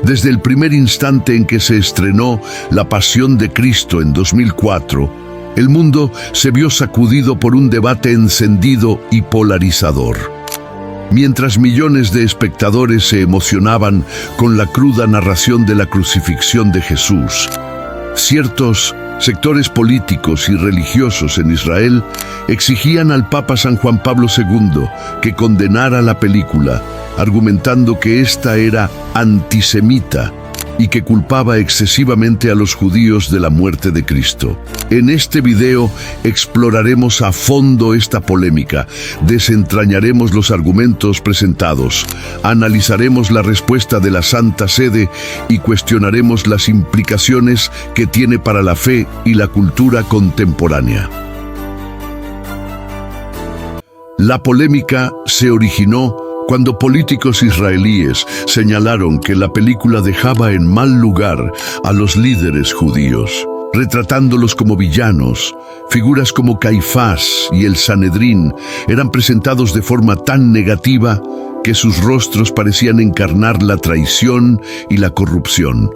Desde el primer instante en que se estrenó La Pasión de Cristo en 2004, el mundo se vio sacudido por un debate encendido y polarizador. Mientras millones de espectadores se emocionaban con la cruda narración de la crucifixión de Jesús, ciertos sectores políticos y religiosos en Israel exigían al Papa San Juan Pablo II que condenara la película, argumentando que esta era antisemita y que culpaba excesivamente a los judíos de la muerte de Cristo. En este video exploraremos a fondo esta polémica, desentrañaremos los argumentos presentados, analizaremos la respuesta de la Santa Sede y cuestionaremos las implicaciones que tiene para la fe y la cultura contemporánea. La polémica se originó cuando políticos israelíes señalaron que la película dejaba en mal lugar a los líderes judíos, retratándolos como villanos. Figuras como Caifás y el Sanedrín eran presentados de forma tan negativa que sus rostros parecían encarnar la traición y la corrupción.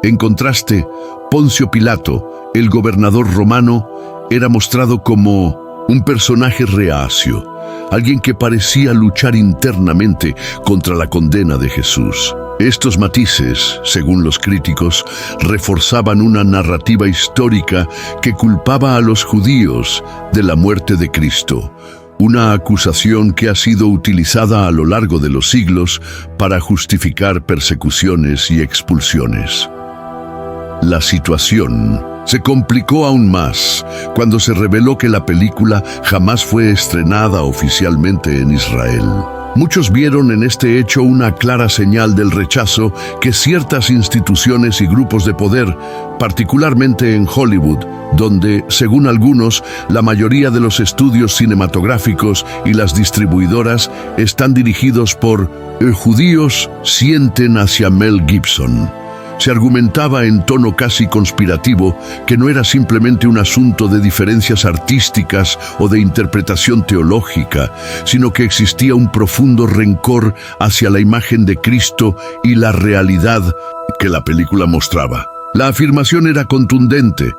En contraste, Poncio Pilato, el gobernador romano, era mostrado como un personaje reacio, alguien que parecía luchar internamente contra la condena de Jesús. Estos matices, según los críticos, reforzaban una narrativa histórica que culpaba a los judíos de la muerte de Cristo, una acusación que ha sido utilizada a lo largo de los siglos para justificar persecuciones y expulsiones. La situación se complicó aún más cuando se reveló que la película jamás fue estrenada oficialmente en Israel. Muchos vieron en este hecho una clara señal del rechazo que ciertas instituciones y grupos de poder, particularmente en Hollywood, donde, según algunos, la mayoría de los estudios cinematográficos y las distribuidoras están dirigidos por judíos, sienten hacia Mel Gibson. Se argumentaba en tono casi conspirativo que no era simplemente un asunto de diferencias artísticas o de interpretación teológica, sino que existía un profundo rencor hacia la imagen de Cristo y la realidad que la película mostraba. La afirmación era contundente.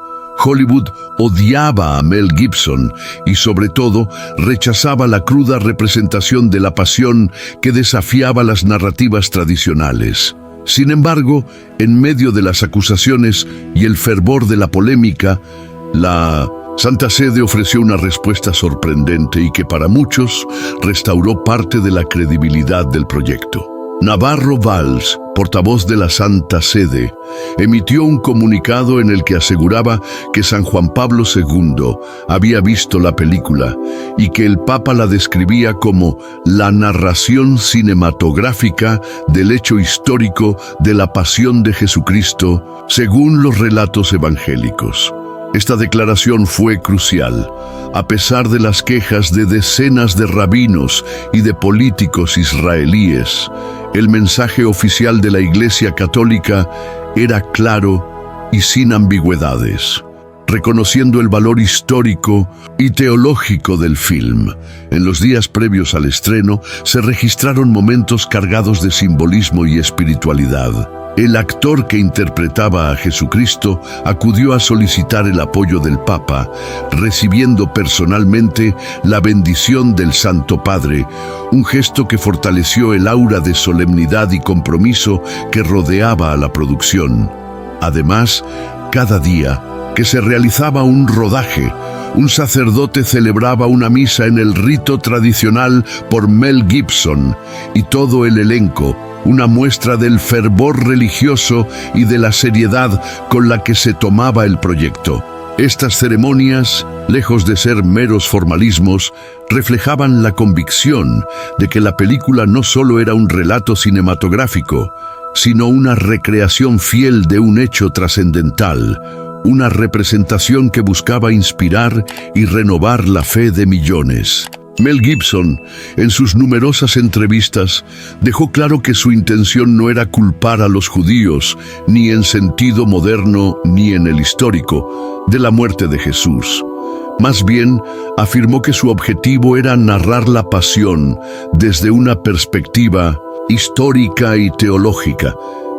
Hollywood odiaba a Mel Gibson y, sobre todo, rechazaba la cruda representación de la pasión que desafiaba las narrativas tradicionales. Sin embargo, en medio de las acusaciones y el fervor de la polémica, la Santa Sede ofreció una respuesta sorprendente y que para muchos restauró parte de la credibilidad del proyecto. Navarro Valls, portavoz de la Santa Sede, emitió un comunicado en el que aseguraba que San Juan Pablo II había visto la película y que el Papa la describía como la narración cinematográfica del hecho histórico de la pasión de Jesucristo según los relatos evangélicos. Esta declaración fue crucial. A pesar de las quejas de decenas de rabinos y de políticos israelíes, el mensaje oficial de la Iglesia Católica era claro y sin ambigüedades, reconociendo el valor histórico y teológico del film. En los días previos al estreno se registraron momentos cargados de simbolismo y espiritualidad. El actor que interpretaba a Jesucristo acudió a solicitar el apoyo del Papa, recibiendo personalmente la bendición del Santo Padre, un gesto que fortaleció el aura de solemnidad y compromiso que rodeaba a la producción. Además, cada día que se realizaba un rodaje, un sacerdote celebraba una misa en el rito tradicional por Mel Gibson y todo el elenco, una muestra del fervor religioso y de la seriedad con la que se tomaba el proyecto. Estas ceremonias, lejos de ser meros formalismos, reflejaban la convicción de que la película no solo era un relato cinematográfico, sino una recreación fiel de un hecho trascendental, una representación que buscaba inspirar y renovar la fe de millones. Mel Gibson, en sus numerosas entrevistas, dejó claro que su intención no era culpar a los judíos, ni en sentido moderno ni en el histórico, de la muerte de Jesús. Más bien, afirmó que su objetivo era narrar la pasión desde una perspectiva histórica y teológica,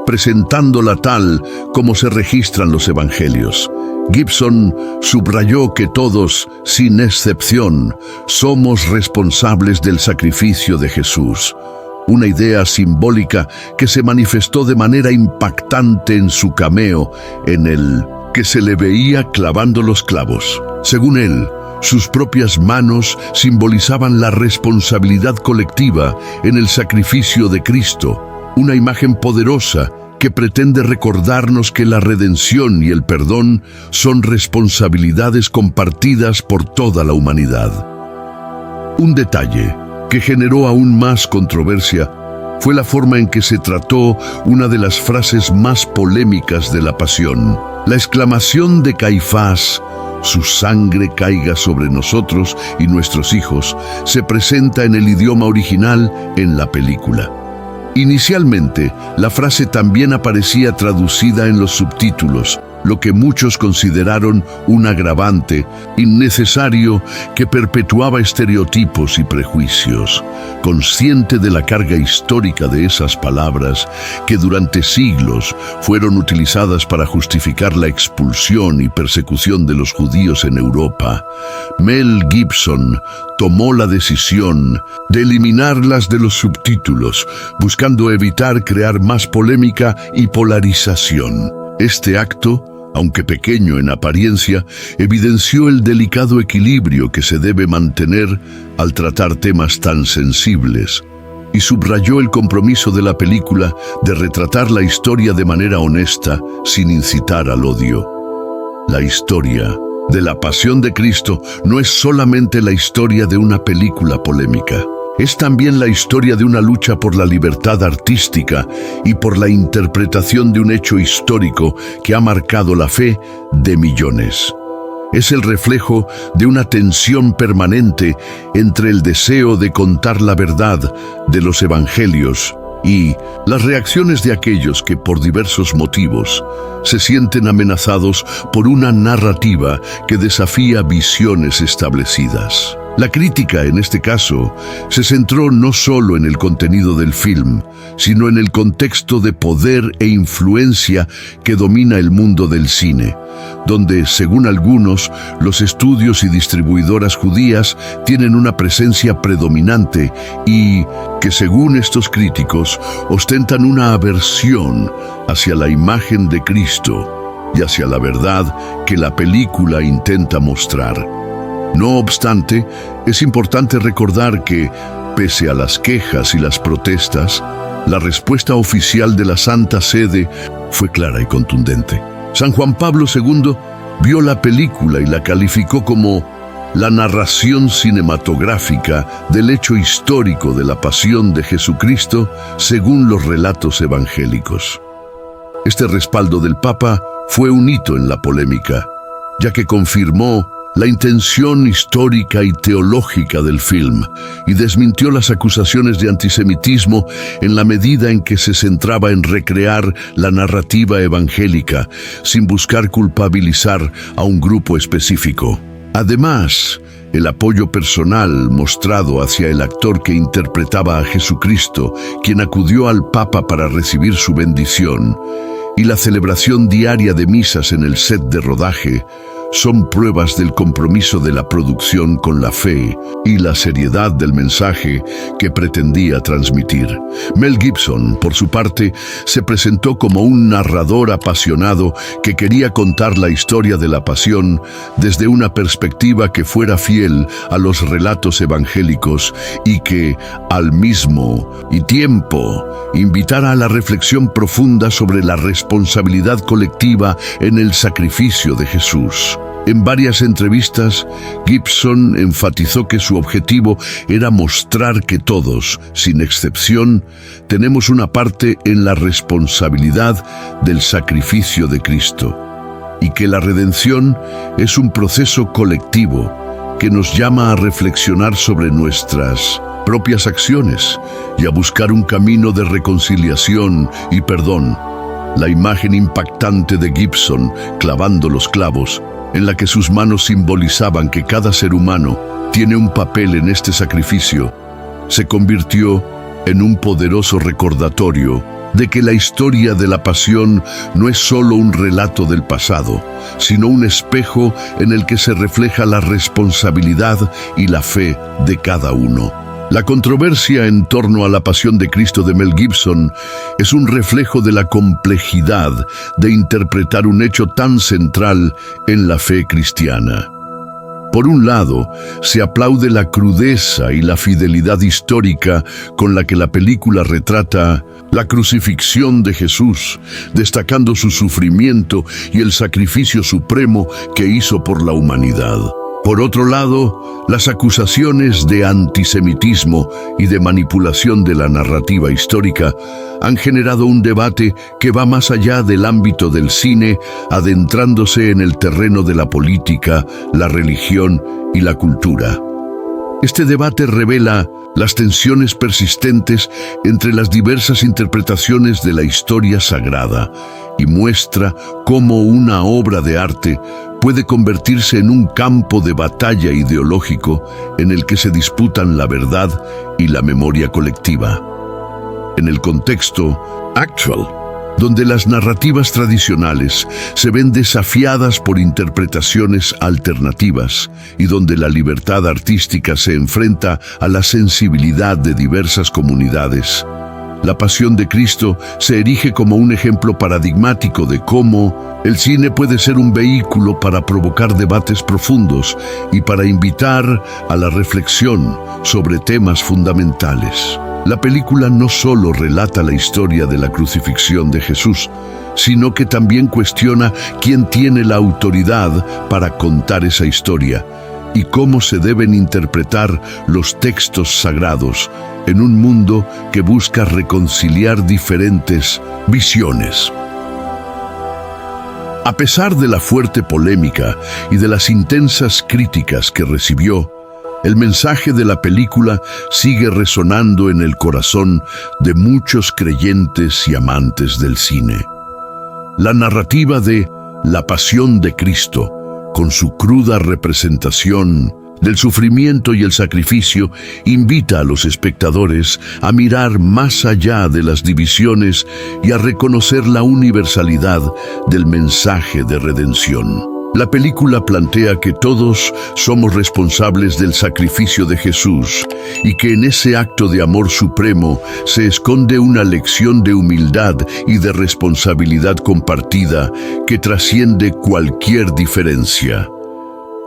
presentándola tal como se registran los evangelios. Gibson subrayó que todos, sin excepción, somos responsables del sacrificio de Jesús, una idea simbólica que se manifestó de manera impactante en su cameo en el que se le veía clavando los clavos. Según él, sus propias manos simbolizaban la responsabilidad colectiva en el sacrificio de Cristo, una imagen poderosa que pretende recordarnos que la redención y el perdón son responsabilidades compartidas por toda la humanidad. Un detalle que generó aún más controversia fue la forma en que se trató una de las frases más polémicas de la Pasión. La exclamación de Caifás, «Su sangre caiga sobre nosotros y nuestros hijos», se presenta en el idioma original en la película. Inicialmente, la frase también aparecía traducida en los subtítulos, lo que muchos consideraron un agravante innecesario que perpetuaba estereotipos y prejuicios. Consciente de la carga histórica de esas palabras, que durante siglos fueron utilizadas para justificar la expulsión y persecución de los judíos en Europa, Mel Gibson tomó la decisión de eliminarlas de los subtítulos, buscando evitar crear más polémica y polarización. Este acto, aunque pequeño en apariencia, evidenció el delicado equilibrio que se debe mantener al tratar temas tan sensibles, y subrayó el compromiso de la película de retratar la historia de manera honesta, sin incitar al odio. La historia de la Pasión de Cristo no es solamente la historia de una película polémica. Es también la historia de una lucha por la libertad artística y por la interpretación de un hecho histórico que ha marcado la fe de millones. Es el reflejo de una tensión permanente entre el deseo de contar la verdad de los evangelios y las reacciones de aquellos que, por diversos motivos, se sienten amenazados por una narrativa que desafía visiones establecidas. La crítica, en este caso, se centró no solo en el contenido del film, sino en el contexto de poder e influencia que domina el mundo del cine, donde, según algunos, los estudios y distribuidoras judías tienen una presencia predominante y que, según estos críticos, ostentan una aversión hacia la imagen de Cristo y hacia la verdad que la película intenta mostrar. No obstante, es importante recordar que, pese a las quejas y las protestas, la respuesta oficial de la Santa Sede fue clara y contundente. San Juan Pablo II vio la película y la calificó como la narración cinematográfica del hecho histórico de la pasión de Jesucristo según los relatos evangélicos. Este respaldo del Papa fue un hito en la polémica, ya que confirmó la intención histórica y teológica del film y desmintió las acusaciones de antisemitismo en la medida en que se centraba en recrear la narrativa evangélica sin buscar culpabilizar a un grupo específico. Además, el apoyo personal mostrado hacia el actor que interpretaba a Jesucristo, quien acudió al Papa para recibir su bendición, y la celebración diaria de misas en el set de rodaje, son pruebas del compromiso de la producción con la fe y la seriedad del mensaje que pretendía transmitir. Mel Gibson, por su parte, se presentó como un narrador apasionado que quería contar la historia de la pasión desde una perspectiva que fuera fiel a los relatos evangélicos y que, al mismo tiempo, invitara a la reflexión profunda sobre la responsabilidad colectiva en el sacrificio de Jesús. En varias entrevistas, Gibson enfatizó que su objetivo era mostrar que todos, sin excepción, tenemos una parte en la responsabilidad del sacrificio de Cristo, y que la redención es un proceso colectivo que nos llama a reflexionar sobre nuestras propias acciones y a buscar un camino de reconciliación y perdón. La imagen impactante de Gibson clavando los clavos, en la que sus manos simbolizaban que cada ser humano tiene un papel en este sacrificio, se convirtió en un poderoso recordatorio de que la historia de la pasión no es solo un relato del pasado, sino un espejo en el que se refleja la responsabilidad y la fe de cada uno. La controversia en torno a la Pasión de Cristo de Mel Gibson es un reflejo de la complejidad de interpretar un hecho tan central en la fe cristiana. Por un lado, se aplaude la crudeza y la fidelidad histórica con la que la película retrata la crucifixión de Jesús, destacando su sufrimiento y el sacrificio supremo que hizo por la humanidad. Por otro lado, las acusaciones de antisemitismo y de manipulación de la narrativa histórica han generado un debate que va más allá del ámbito del cine, adentrándose en el terreno de la política, la religión y la cultura. Este debate revela las tensiones persistentes entre las diversas interpretaciones de la historia sagrada y muestra cómo una obra de arte puede convertirse en un campo de batalla ideológico en el que se disputan la verdad y la memoria colectiva. En el contexto actual, donde las narrativas tradicionales se ven desafiadas por interpretaciones alternativas y donde la libertad artística se enfrenta a la sensibilidad de diversas comunidades, la Pasión de Cristo se erige como un ejemplo paradigmático de cómo el cine puede ser un vehículo para provocar debates profundos y para invitar a la reflexión sobre temas fundamentales. La película no solo relata la historia de la crucifixión de Jesús, sino que también cuestiona quién tiene la autoridad para contar esa historia y cómo se deben interpretar los textos sagrados en un mundo que busca reconciliar diferentes visiones. A pesar de la fuerte polémica y de las intensas críticas que recibió, el mensaje de la película sigue resonando en el corazón de muchos creyentes y amantes del cine. La narrativa de La Pasión de Cristo, con su cruda representación del sufrimiento y el sacrificio, invita a los espectadores a mirar más allá de las divisiones y a reconocer la universalidad del mensaje de redención. La película plantea que todos somos responsables del sacrificio de Jesús y que en ese acto de amor supremo se esconde una lección de humildad y de responsabilidad compartida que trasciende cualquier diferencia.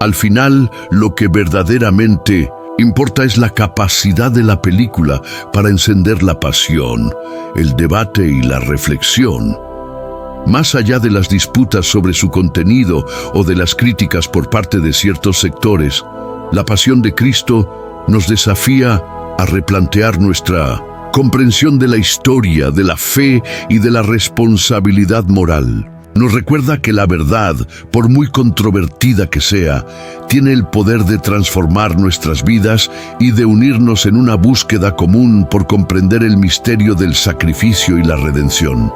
Al final, lo que verdaderamente importa es la capacidad de la película para encender la pasión, el debate y la reflexión. Más allá de las disputas sobre su contenido o de las críticas por parte de ciertos sectores, la Pasión de Cristo nos desafía a replantear nuestra comprensión de la historia, de la fe y de la responsabilidad moral. Nos recuerda que la verdad, por muy controvertida que sea, tiene el poder de transformar nuestras vidas y de unirnos en una búsqueda común por comprender el misterio del sacrificio y la redención.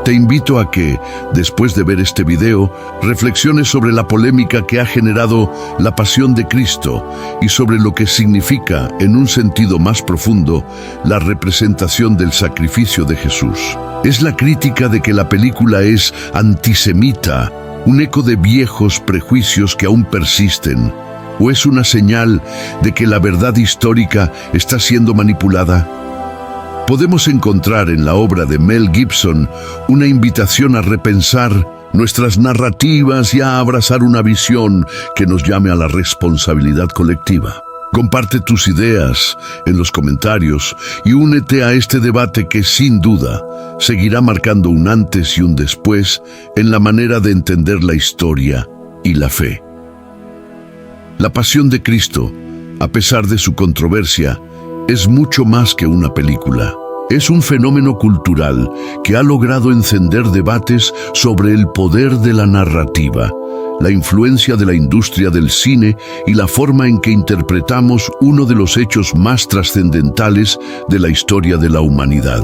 Te invito a que, después de ver este video, reflexiones sobre la polémica que ha generado la Pasión de Cristo y sobre lo que significa, en un sentido más profundo, la representación del sacrificio de Jesús. ¿Es la crítica de que la película es antisemita, un eco de viejos prejuicios que aún persisten? ¿O es una señal de que la verdad histórica está siendo manipulada? Podemos encontrar en la obra de Mel Gibson una invitación a repensar nuestras narrativas y a abrazar una visión que nos llame a la responsabilidad colectiva. Comparte tus ideas en los comentarios y únete a este debate que sin duda seguirá marcando un antes y un después en la manera de entender la historia y la fe. La Pasión de Cristo, a pesar de su controversia, es mucho más que una película. Es un fenómeno cultural que ha logrado encender debates sobre el poder de la narrativa, la influencia de la industria del cine y la forma en que interpretamos uno de los hechos más trascendentales de la historia de la humanidad.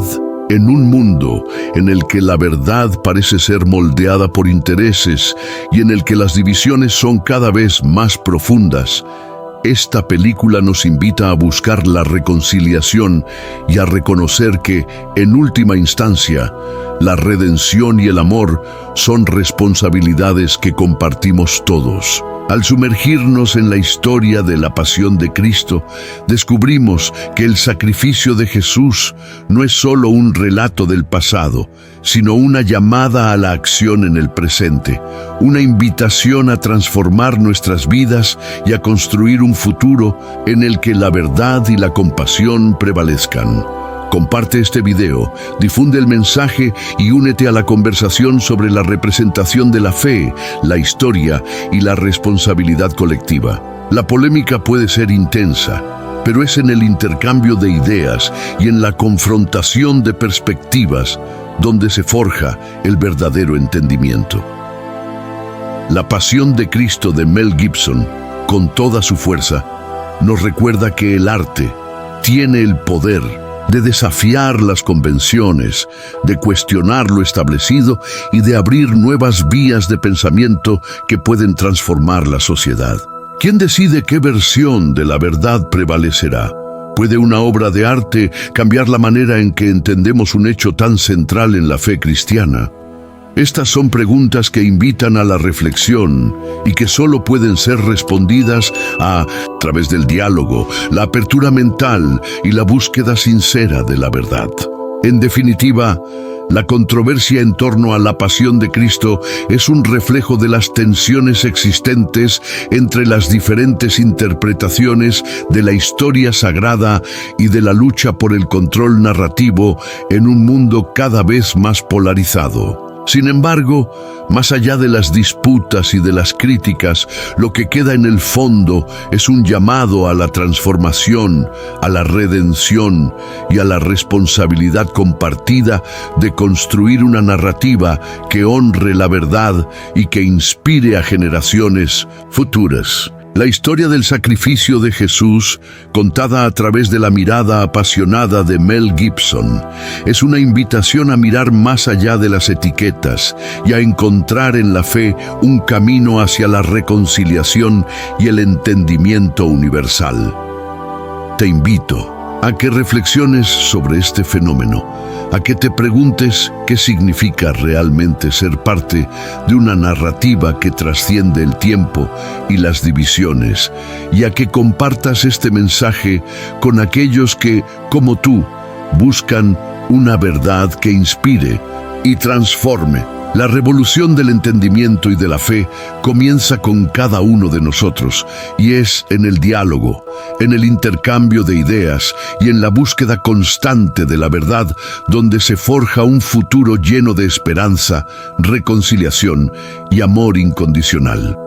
En un mundo en el que la verdad parece ser moldeada por intereses y en el que las divisiones son cada vez más profundas, Esta película nos invita a buscar la reconciliación y a reconocer que, en última instancia, la redención y el amor son responsabilidades que compartimos todos. Al sumergirnos en la historia de la pasión de Cristo, descubrimos que el sacrificio de Jesús no es solo un relato del pasado, sino una llamada a la acción en el presente, una invitación a transformar nuestras vidas y a construir un futuro en el que la verdad y la compasión prevalezcan. Comparte este video, difunde el mensaje y únete a la conversación sobre la representación de la fe, la historia y la responsabilidad colectiva. La polémica puede ser intensa, pero es en el intercambio de ideas y en la confrontación de perspectivas donde se forja el verdadero entendimiento. La pasión de Cristo de Mel Gibson, con toda su fuerza, nos recuerda que el arte tiene el poder de desafiar las convenciones, de cuestionar lo establecido y de abrir nuevas vías de pensamiento que pueden transformar la sociedad. ¿Quién decide qué versión de la verdad prevalecerá? ¿Puede una obra de arte cambiar la manera en que entendemos un hecho tan central en la fe cristiana? Estas son preguntas que invitan a la reflexión y que solo pueden ser respondidas a través del diálogo, la apertura mental y la búsqueda sincera de la verdad. En definitiva, la controversia en torno a la pasión de Cristo es un reflejo de las tensiones existentes entre las diferentes interpretaciones de la historia sagrada y de la lucha por el control narrativo en un mundo cada vez más polarizado. Sin embargo, más allá de las disputas y de las críticas, lo que queda en el fondo es un llamado a la transformación, a la redención y a la responsabilidad compartida de construir una narrativa que honre la verdad y que inspire a generaciones futuras. La historia del sacrificio de Jesús, contada a través de la mirada apasionada de Mel Gibson, es una invitación a mirar más allá de las etiquetas y a encontrar en la fe un camino hacia la reconciliación y el entendimiento universal. Te invito a que reflexiones sobre este fenómeno, a que te preguntes qué significa realmente ser parte de una narrativa que trasciende el tiempo y las divisiones, y a que compartas este mensaje con aquellos que, como tú, buscan una verdad que inspire y transforme. La revolución del entendimiento y de la fe comienza con cada uno de nosotros y es en el diálogo, en el intercambio de ideas y en la búsqueda constante de la verdad donde se forja un futuro lleno de esperanza, reconciliación y amor incondicional.